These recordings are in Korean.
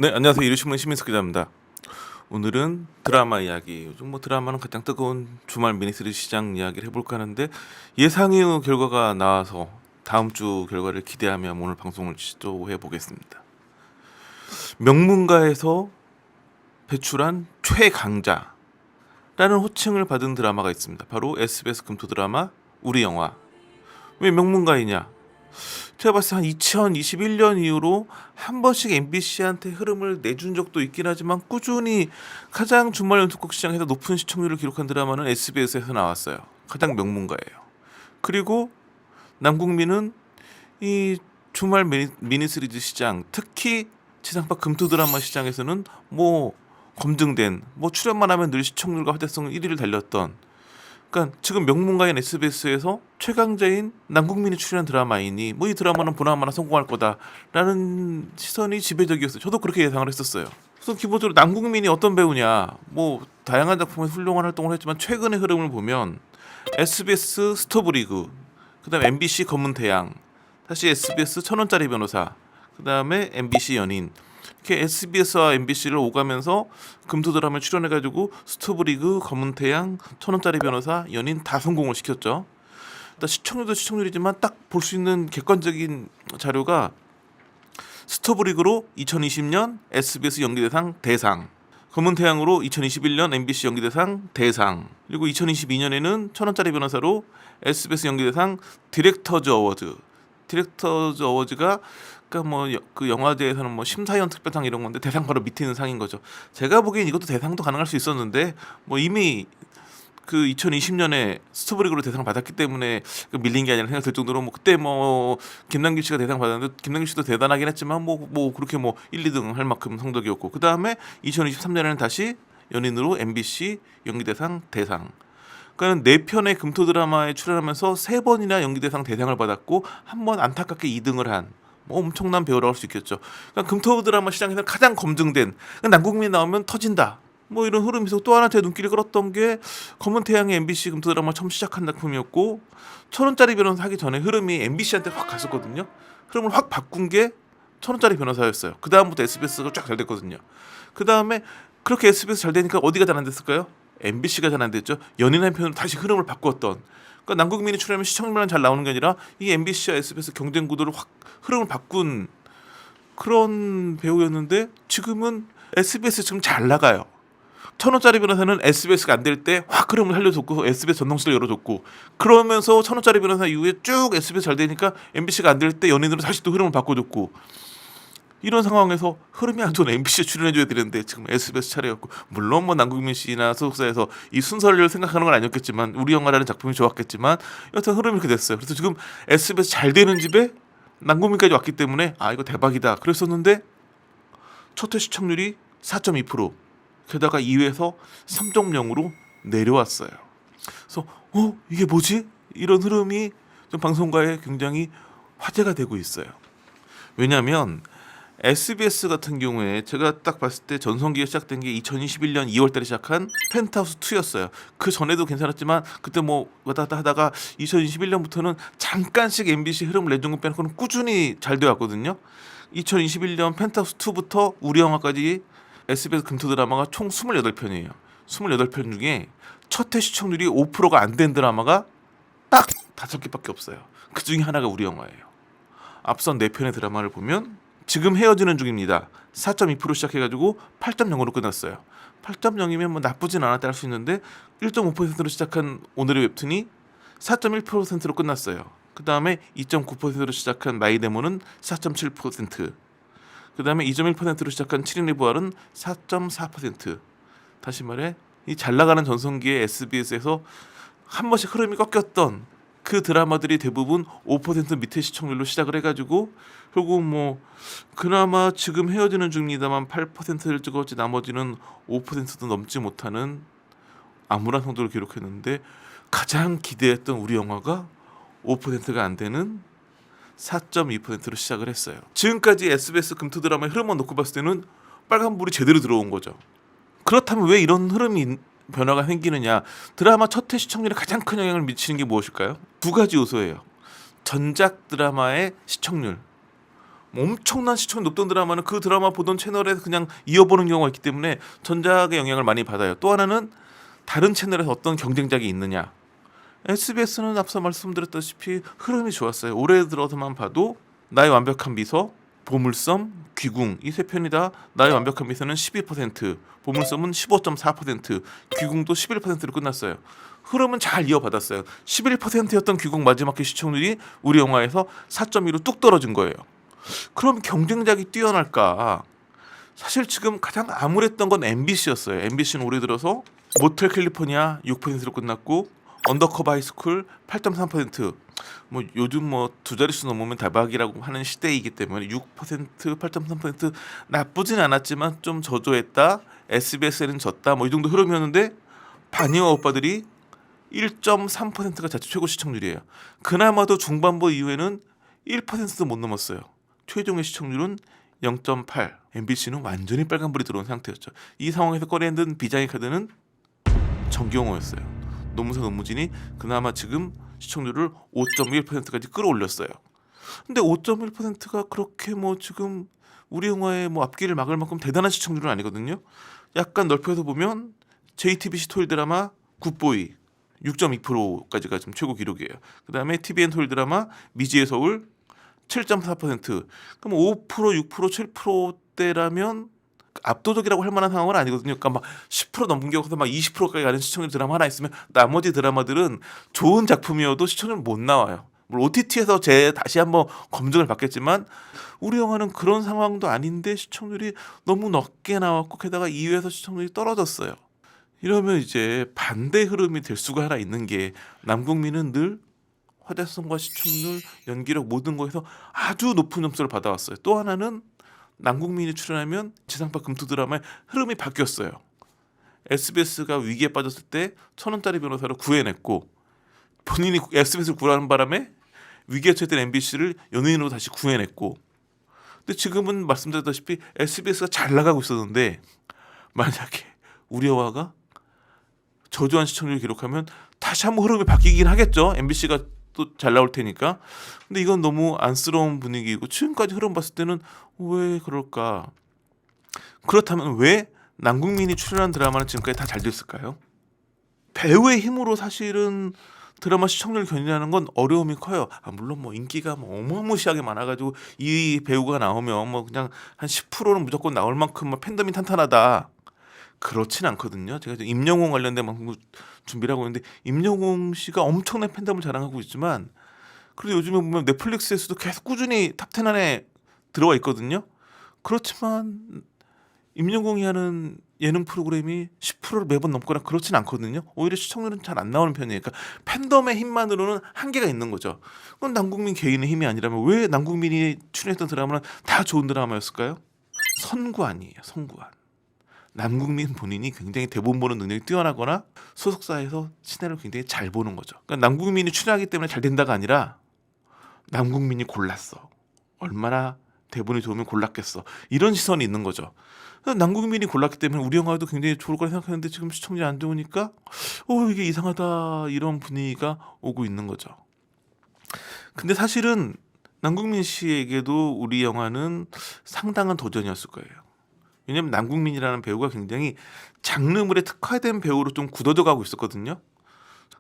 네, 안녕하세요. 이루신문 시민석 기자입니다. 오늘은 드라마 이야기. 요즘 뭐 드라마는 가장 뜨거운 주말 미니시리즈 시장 이야기를 해볼까 하는데 예상의 결과가 나와서 다음 주 결과를 기대하며 오늘 방송을 시도해 보겠습니다. 명문가에서 배출한 최강자라는 호칭을 받은 드라마가 있습니다. 바로 SBS 금토 드라마 우리 영화. 왜 명문가이냐? 제가 봤을 때 한 2021년 이후로 한 번씩 MBC한테 흐름을 내준 적도 있긴 하지만 꾸준히 가장 주말 연속극 시장에서 높은 시청률을 기록한 드라마는 SBS에서 나왔어요. 가장 명문가예요. 그리고 남국민은 이 주말 미니시리즈 시장, 특히 지상파 금토 드라마 시장에서는 뭐 검증된 출연만 하면 늘 시청률과 화제성 1위를 달렸던, 그러니까 지금 명문가인 SBS에서 최강자인 남국민이 출연한 드라마이니 이 드라마는 보나마나 성공할 거다라는 시선이 지배적이었어요. 저도 그렇게 예상을 했었어요. 그래서 기본적으로 남국민이 어떤 배우냐, 다양한 작품에서 훌륭한 활동을 했지만 최근의 흐름을 보면 SBS 스토브리그, 그다음에 MBC 검은 태양, 다시 SBS 천원짜리 변호사, 그다음에 MBC 연인, 이렇게 SBS와 MBC를 오가면서 금토 드라마에 출연해가지고 스토브리그, 검은태양, 천원짜리 변호사, 연인 다 성공을 시켰죠. 일단 시청률도 시청률이지만 딱 볼 수 있는 객관적인 자료가 스토브리그로 2020년 SBS 연기대상 대상, 검은태양으로 2021년 MBC 연기대상 대상, 그리고 2022년에는 천원짜리 변호사로 SBS 연기대상 디렉터즈 어워즈. 디렉터즈 어워즈가 그러니까 그 영화제에서는 심사위원 특별상 이런 건데 대상 바로 밑에 있는 상인 거죠. 제가 보기엔 이것도 대상도 가능할 수 있었는데 이미 그 2020년에 스토브리그로 대상을 받았기 때문에 밀린 게 아니라 생각될 정도로 그때 김남길 씨가 대상 받았는데 김남길 씨도 대단하긴 했지만 그렇게 1, 2등 할 만큼 성적이었고, 그 다음에 2023년에는 다시 연인으로 MBC 연기대상 대상. 그러니까 4편의 금토 드라마에 출연하면서 3번이나 연기대상 대상을 받았고 한 번 안타깝게 2등을 한 엄청난 배우라고 할 수 있겠죠. 그러니까 금토 드라마 시장에서 가장 검증된, 남국민 나오면 터진다, 이런 흐름에서 또 하나 제 눈길을 끌었던 게 검은 태양의 MBC 금토 드라마 처음 시작한 작품이었고, 천원짜리 변호사 하기 전에 흐름이 MBC한테 확 갔었거든요. 흐름을 확 바꾼 게 천원짜리 변호사였어요. 그 다음부터 SBS가 쫙 잘 됐거든요. 그 다음에 그렇게 SBS 잘 되니까 어디가 잘 안 됐을까요? MBC가 잘 안 됐죠. 연인 한 편으로 다시 흐름을 바꿨던. 그러니까 남국민이 출연하면 시청률만 잘 나오는 게 아니라 이 MBC와 SBS 경쟁 구도를 확 흐름을 바꾼 그런 배우였는데 지금은 SBS 지금 잘 나가요. 천원짜리 변호사는 SBS가 안 될 때 확 흐름을 살려줬고 SBS 전동시를 열어줬고, 그러면서 천원짜리 변호사 이후에 쭉 SBS 잘 되니까 MBC가 안 될 때 연예인으로 다시 또 흐름을 바꿔줬고, 이런 상황에서 흐름이 안 좋은 MBC에 출연해줘야 되는데 지금 SBS 차례였고, 물론 남국민 씨나 소속사에서 이 순서를 생각하는 건 아니었겠지만 우리 영화라는 작품이 좋았겠지만 여튼 흐름이 이렇게 됐어요. 그래서 지금 SBS 잘 되는 집에 남국민까지 왔기 때문에 이거 대박이다 그랬었는데 첫 회 시청률이 4.2%, 게다가 2회에서 3.0으로 내려왔어요. 그래서 이게 뭐지? 이런 흐름이 좀 방송가에 굉장히 화제가 되고 있어요. 왜냐하면 SBS 같은 경우에 제가 딱 봤을 때 전성기가 시작된 게 2021년 2월달에 시작한 펜트하우스 2였어요. 그 전에도 괜찮았지만 그때 왔다 갔다 하다가 2021년부터는 잠깐씩 MBC 흐름을 내준 것 빼놓고는 꾸준히 잘 되었거든요. 2021년 펜트하우스 2부터 우리 영화까지 SBS 금토 드라마가 총 28편이에요. 28편 중에 첫 회 시청률이 5%가 안 된 드라마가 딱 5개밖에 없어요. 그 중에 하나가 우리 영화예요. 앞선 4편의 드라마를 보면 지금 헤어지는 중입니다. 4.2% 시작해가지고 8.0으로 끝났어요. 8.0이면 나쁘진 않았다 할 수 있는데 1.5%로 시작한 오늘의 웹툰이 4.1%로 끝났어요. 그 다음에 2.9%로 시작한 마이데모는 4.7%, 그 다음에 2.1%로 시작한 7인의 부활은 4.4%. 다시 말해 이 잘나가는 전성기의 SBS에서 한 번씩 흐름이 꺾였던 그 드라마들이 대부분 5% 밑에 시청률로 시작을 해가지고 결국 그나마 지금 헤어지는 중입니다만 8%를 찍었지 나머지는 5%도 넘지 못하는 암울한 성적을 기록했는데, 가장 기대했던 우리 영화가 5%가 안 되는 4.2%로 시작을 했어요. 지금까지 SBS 금토 드라마의 흐름만 놓고 봤을 때는 빨간불이 제대로 들어온 거죠. 그렇다면 왜 이런 흐름이 변화가 생기느냐? 드라마 첫 회 시청률에 가장 큰 영향을 미치는 게 무엇일까요? 두 가지 요소예요. 전작 드라마의 시청률, 엄청난 시청이 높던 드라마는 그 드라마 보던 채널에서 그냥 이어보는 경우가 있기 때문에 전작의 영향을 많이 받아요. 또 하나는 다른 채널에서 어떤 경쟁작이 있느냐. SBS는 앞서 말씀드렸다시피 흐름이 좋았어요. 올해 들어서만 봐도 나의 완벽한 미소, 보물섬, 귀궁 이 세 편이 다 나의 완벽한 미소는 12%, 보물섬은 15.4%, 귀궁도 11%로 끝났어요. 흐름은 잘 이어받았어요. 11%였던 귀궁 마지막 회 시청률이 우리 영화에서 4.2로 뚝 떨어진 거예요. 그럼 경쟁작이 뛰어날까? 사실 지금 가장 암울했던 건 MBC였어요. MBC는 올해 들어서 모텔 캘리포니아 6%로 끝났고 언더커버 하이스쿨 8.3%. 뭐 요즘 뭐 두 자릿수 넘으면 대박이라고 하는 시대이기 때문에 6%, 8.3% 나쁘진 않았지만 좀 저조했다. SBS에는 졌다. 뭐 이 정도 흐름이었는데 바니와 오빠들이 1.3%가 자체 최고 시청률이에요. 그나마도 중반부 이후에는 1%도 못 넘었어요. 최종의 시청률은 0.8. MBC는 완전히 빨간불이 들어온 상태였죠. 이 상황에서 꺼내야 든 비장의 카드는 정경호였어요. 노무사 노무진이 그나마 지금 시청률을 5.1%까지 끌어올렸어요. 근데 5.1%가 그렇게 뭐 지금 우리 영화의 뭐 앞길을 막을 만큼 대단한 시청률은 아니거든요. 약간 넓혀서 보면 JTBC 토요일 드라마 굿보이 6.2%까지가 지금 최고 기록이에요. 그다음에 TVN 토요일 드라마 미지의 서울 7.4%. 그럼 5%, 6%, 7%대라면 압도적이라고 할 만한 상황은 아니거든요. 그러니까 막 10% 넘겨서 막 20%까지 가는 시청률 드라마 하나 있으면 나머지 드라마들은 좋은 작품이어도 시청률 못 나와요. 물론 OTT에서 다시 한번 검증을 받겠지만 우리 영화는 그런 상황도 아닌데 시청률이 너무 높게 나왔고 게다가 2위에서 시청률이 떨어졌어요. 이러면 이제 반대 흐름이 될 수가 하나 있는 게 남궁민은 늘 화제성과 시청률, 연기력 모든 거에서 아주 높은 점수를 받아왔어요. 또 하나는 남궁민이 출연하면 지상파 금토 드라마의 흐름이 바뀌었어요. SBS가 위기에 빠졌을 때 1,000원짜리 변호사를 구해냈고 본인이 SBS를 구하는 바람에 위기에 처했던 MBC를 연예인으로 다시 구해냈고 근데 지금은 말씀드렸다시피 SBS가 잘 나가고 있었는데 만약에 우리 영화가 저조한 시청률을 기록하면 다시 한번 흐름이 바뀌긴 하겠죠. MBC가 또 잘 나올 테니까. 근데 이건 너무 안쓰러운 분위기이고 지금까지 흐름 봤을 때는 왜 그럴까? 그렇다면 왜 남궁민이 출연한 드라마는 지금까지 다 잘 됐을까요? 배우의 힘으로 사실은 드라마 시청률 견인하는 건 어려움이 커요. 물론 뭐 인기가 뭐 어마무시하게 많아가지고 이 배우가 나오면 뭐 그냥 한 10%는 무조건 나올 만큼 뭐 팬덤이 탄탄하다. 그렇진 않거든요. 제가 임영웅 관련된 방송 준비를 하고 있는데 임영웅 씨가 엄청난 팬덤을 자랑하고 있지만 그래도 요즘에 보면 넷플릭스에서도 계속 꾸준히 탑10 안에 들어와 있거든요. 그렇지만 임영웅이 하는 예능 프로그램이 10%를 매번 넘거나 그렇진 않거든요. 오히려 시청률은 잘 안 나오는 편이에요. 그러니까 팬덤의 힘만으로는 한계가 있는 거죠. 그건 남궁민 개인의 힘이 아니라면 왜 남궁민이 출연했던 드라마는 다 좋은 드라마였을까요? 선구안이에요. 선구안. 남궁민 본인이 굉장히 대본 보는 능력이 뛰어나거나 소속사에서 시나리오를 굉장히 잘 보는 거죠. 그러니까 남궁민이 출연하기 때문에 잘 된다가 아니라 남궁민이 골랐어. 얼마나 대본이 좋으면 골랐겠어. 이런 시선이 있는 거죠. 남궁민이 골랐기 때문에 우리 영화도 굉장히 좋을 거라 생각하는데 지금 시청률이 안 좋으니까 이게 이상하다 이런 분위기가 오고 있는 거죠. 근데 사실은 남궁민 씨에게도 우리 영화는 상당한 도전이었을 거예요. 왜냐면 남궁민이라는 배우가 굉장히 장르물에 특화된 배우로 좀 굳어져 가고 있었거든요.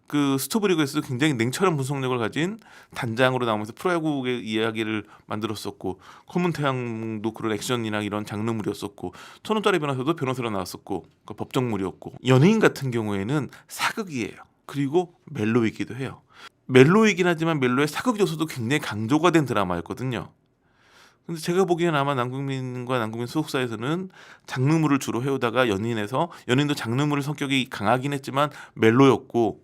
그 스토브리그에서 굉장히 냉철한 분석력을 가진 단장으로 나오면서 프로야구의 이야기를 만들었었고 검은 태양도 그런 액션이나 이런 장르물이었었고 1,000원짜리 변호사도 변호사로 나왔었고 그 법정물이었고 연예인 같은 경우에는 사극이에요. 그리고 멜로이기도 해요. 멜로이긴 하지만 멜로의 사극 요소도 굉장히 강조가 된 드라마였거든요. 근데 제가 보기엔 아마 남궁민과 남궁민 소속사에서는 장르물을 주로 해오다가 연인도 장르물 성격이 강하긴 했지만 멜로였고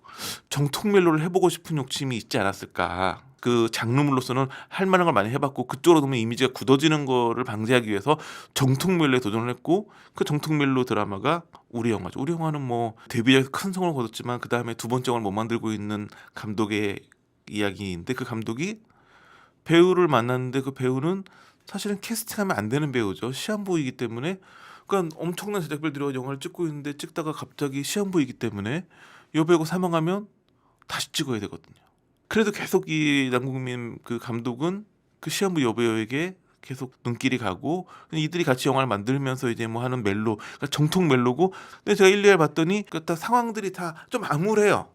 정통 멜로를 해보고 싶은 욕심이 있지 않았을까. 그 장르물로서는 할 만한 걸 많이 해봤고 그쪽으로 보면 이미지가 굳어지는 거를 방지하기 위해서 정통 멜로에 도전을 했고 그 정통 멜로 드라마가 우리 영화죠. 우리 영화는 뭐 데뷔해서 큰 성을 거뒀지만 그 다음에 두 번째 영화를 못 만들고 있는 감독의 이야기인데 그 감독이 배우를 만났는데 그 배우는 사실은 캐스팅하면 안 되는 배우죠. 시한부이기 때문에 그러니까 엄청난 제작비를 들여 영화를 찍고 있는데 찍다가 갑자기 시한부이기 때문에 여 배우가 사망하면 다시 찍어야 되거든요. 그래도 계속 이 남궁민 그 감독은 그 시한부 여배우에게 계속 눈길이 가고 이들이 같이 영화를 만들면서 이제 뭐 하는 멜로, 그러니까 정통 멜로고. 근데 제가 1, 2회 봤더니 다 상황들이 다 좀 암울해요.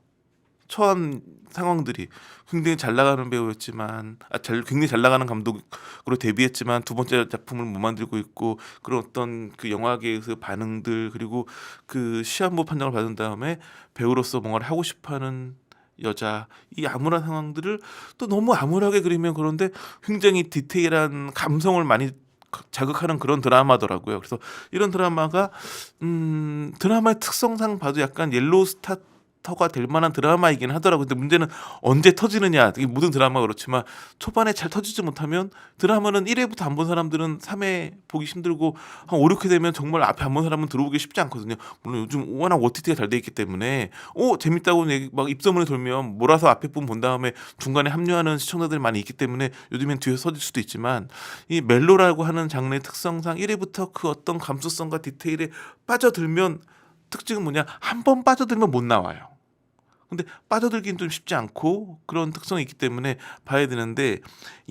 처한 상황들이. 굉장히 잘 나가는 배우였지만 굉장히 잘 나가는 감독으로 데뷔했지만 두 번째 작품을 못 만들고 있고, 그런 어떤 그 영화계에서 반응들, 그리고 그 시한부 판정을 받은 다음에 배우로서 뭔가를 하고 싶어하는 여자, 이 암울한 상황들을 또 너무 암울하게 그리면 그런데 굉장히 디테일한 감성을 많이 자극하는 그런 드라마더라고요. 그래서 이런 드라마가 드라마의 특성상 봐도 약간 옐로우 스타터가 될 만한 드라마이긴 하더라고요. 근데 문제는 언제 터지느냐. 이게 모든 드라마가 그렇지만 초반에 잘 터지지 못하면 드라마는 1회부터 안 본 사람들은 3회 보기 힘들고 한 5, 6회 되면 정말 앞에 안 본 사람은 들어오기 쉽지 않거든요. 물론 요즘 워낙 OTT가 잘 돼 있기 때문에 재밌다고 막 입소문이 돌면 몰아서 앞에 분 본 다음에 중간에 합류하는 시청자들이 많이 있기 때문에 요즘엔 뒤에서 서질 수도 있지만, 이 멜로라고 하는 장르의 특성상 1회부터 그 어떤 감수성과 디테일에 빠져들면 특징은 뭐냐, 한 번 빠져들면 못 나와요. 근데 빠져들긴 좀 쉽지 않고 그런 특성이 있기 때문에 봐야 되는데,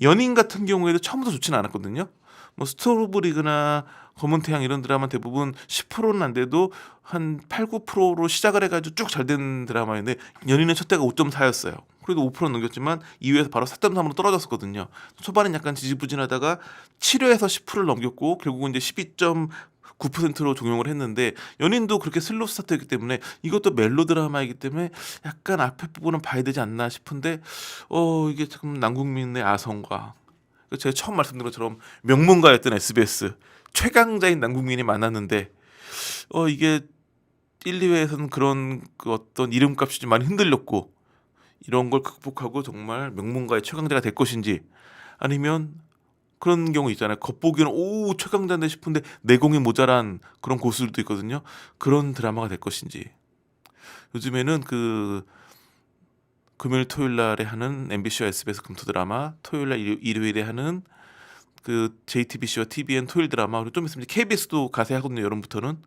연인 같은 경우에도 처음부터 좋지는 않았거든요. 뭐 스토브리그나 검은 태양 이런 드라마 대부분 10%는 안 돼도 한 8, 9%로 시작을 해가지고 쭉 잘 된 드라마인데, 연인은 첫 때가 5.4였어요. 그래도 5% 넘겼지만 2회에서 바로 4.3으로 떨어졌었거든요. 초반엔 약간 지지부진하다가 7회에서 10%를 넘겼고 결국은 이제 12.9%로 종용을 했는데, 연인도 그렇게 슬로우 스타트였기 때문에 이것도 멜로 드라마이기 때문에 약간 앞에 부분은 봐야 되지 않나 싶은데, 이게 참 남궁민의 아성과, 제가 처음 말씀드린 것처럼 명문가였던 SBS 최강자인 남궁민이 만났는데, 이게 1, 2회에서는 그런 그 어떤 이름값이 좀 많이 흔들렸고, 이런 걸 극복하고 정말 명문가의 최강자가 될 것인지, 아니면 그런 경우 있잖아요. 겉보기에는 오 최강자인데 싶은데 내공이 모자란 그런 고수들도 있거든요. 그런 드라마가 될 것인지. 요즘에는 그 금요일 토요일 날에 하는 MBC와 SBS 금토 드라마, 토요일 날 일요일에 하는 그 JTBC와 TVN 토요일 드라마, 그리고 좀 있으면 KBS도 가세히 하거든요. 여름부터는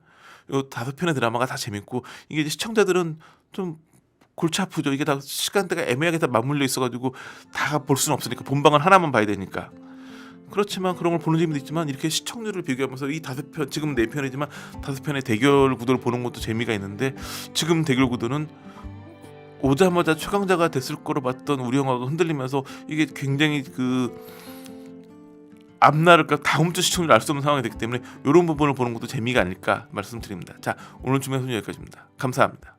요 5편의 드라마가 다 재밌고, 이게 이제 시청자들은 좀 골치 아프죠. 이게 다 시간대가 애매하게 다 맞물려 있어가지고 다 볼 수는 없으니까 본방은 하나만 봐야 되니까. 그렇지만 그런 걸 보는 재미도 있지만, 이렇게 시청률을 비교하면서 이 5편, 지금 4편이지만 5편의 대결 구도를 보는 것도 재미가 있는데, 지금 대결 구도는 오자마자 최강자가 됐을 거로 봤던 우리 영화가 흔들리면서 이게 굉장히 그 앞날을 다음 주 시청률을 알 수 없는 상황이 됐기 때문에 이런 부분을 보는 것도 재미가 아닐까 말씀드립니다. 자, 오늘 주말 소식 여기까지입니다. 감사합니다.